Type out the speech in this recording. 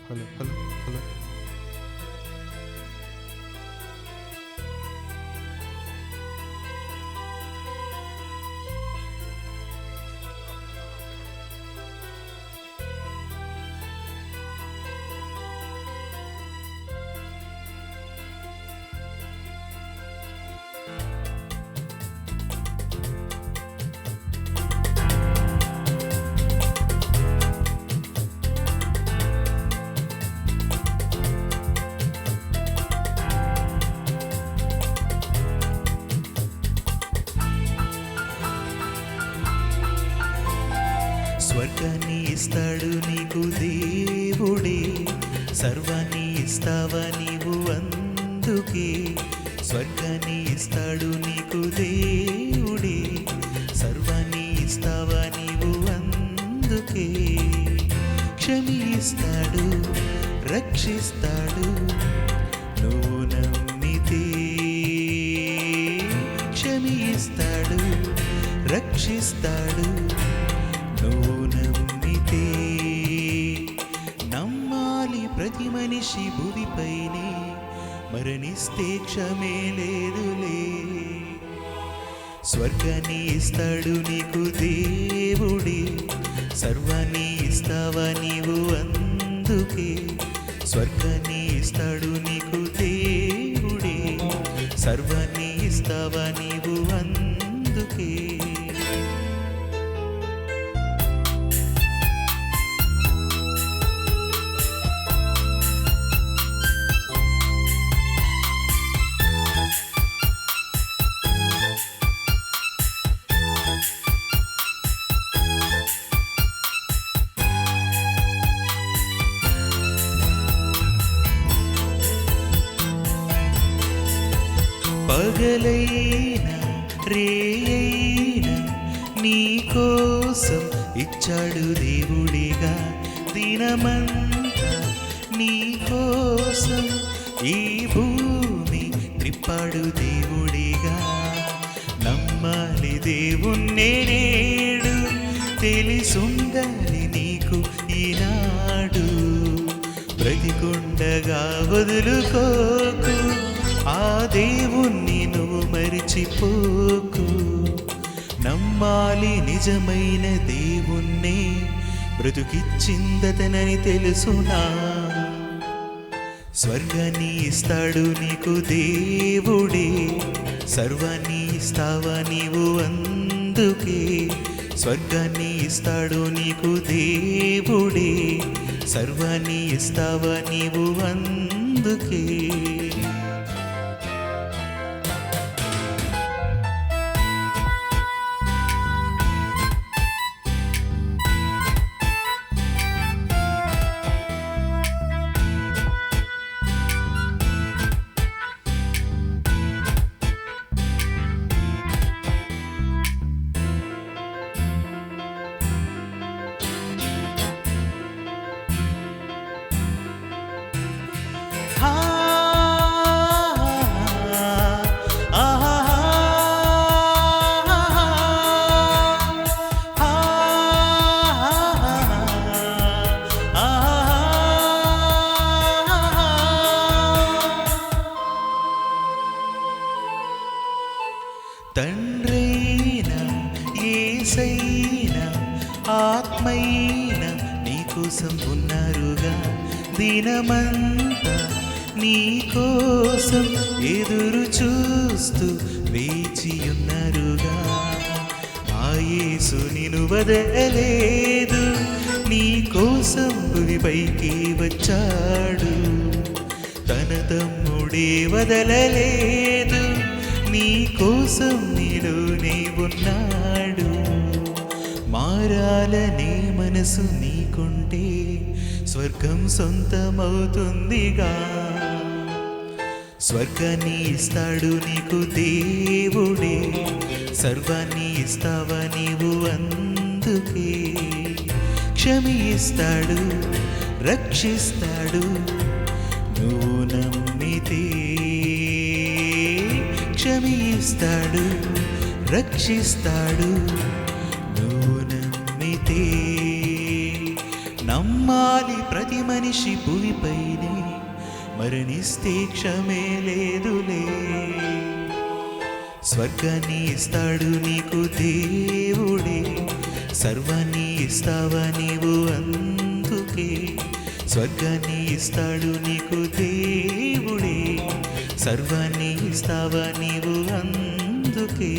Hello hello hello. స్వర్గాన్ని ఇస్తాడు నీకు దేవుడే, సర్వాన్ని ఇస్తావా నీవు అందుకే. స్వర్గాన్ని ఇస్తాడు నీకు దేవుడే, సర్వాన్ని ఇస్తావా నీవు అందుకే. క్షమిస్తాడు, రక్షిస్తాడు నువ్వు నమ్మితే. క్షమిస్తాడు, రక్షిస్తాడు నువ్వు నమ్మితే. నమ్మాలి ప్రతి మనిషి భూమిపైనే, మరణిస్తే క్షమే లేదులే. స్వర్గాన్ని ఇస్తాడు నీకు దేవుడే, సర్వాన్ని ఇస్తావా నీవు అందుకే. స్వర్గాన్ని ఇస్తాడు నీకు దేవుడే, సర్వాన్ని ఇస్తావా నీవు అందుకే. పగలైనా రేయైనా నీ కోసం ఇచ్చాడు దేవుడిగా. దినమంతా నీ కోసం ఈ భూమి త్రిప్పాడు దేవుడిగా. నమ్మాలి దేవుణ్ణే నేడు, తెలిసుండాలి నీకు ఈనాడు. బ్రతికుండగా వదులుకోకు, ఆ దేవుణ్ణి నువ్వు మరిచిపోకు. నమ్మాలి నిజమైన దేవుణ్ణే, బ్రతుకిచ్చిందతనని తెలుసునా. స్వర్గాన్ని ఇస్తాడు నీకు దేవుడే, సర్వాన్ని ఇస్తావా నీవు అందుకే. స్వర్గాన్ని ఇస్తాడు నీకు దేవుడే, సర్వాన్ని ఇస్తావా నీవు అందుకే. తండ్రైనా యేసైనా ఆత్మైనా నీకోసం ఉన్నారుగా. దినమంతా నీకోసం ఎదురు చూస్తూ వేచియున్నారుగా. ఆ యేసు నిన్ను వదలలేదు, నీకోసం భూమిపైకి వచ్చాడు. తన తమ్ముడే వదలలేదు, నీ కోసం నీలోనే ఉన్నాడు. మారాలనే మనసు నీకుంటే స్వర్గం సొంతమవుతుందిగా. స్వర్గాన్ని ఇస్తాడు నీకు దేవుడే, సర్వాన్ని ఇస్తావా నీవు అందుకే. క్షమిస్తాడు, రక్షిస్తాడు నువ్వు నమ్మితే. క్షమిస్తాడు, రక్షిస్తాడు నువ్వు నమ్మితే. నమ్మ నమ్మాలి ప్రతి మనిషి భూమిపైనే, మరణిస్తే క్షమే లేదులే. స్వర్గాన్ని ఇస్తాడు నీకు దేవుడే, సర్వాన్ని ఇస్తావా నీవు అందుకే. స్వర్గాన్ని ఇస్తాడు నీకు దేవుడే, సర్వాన్ని ఇస్తావా నీవు అందుకే.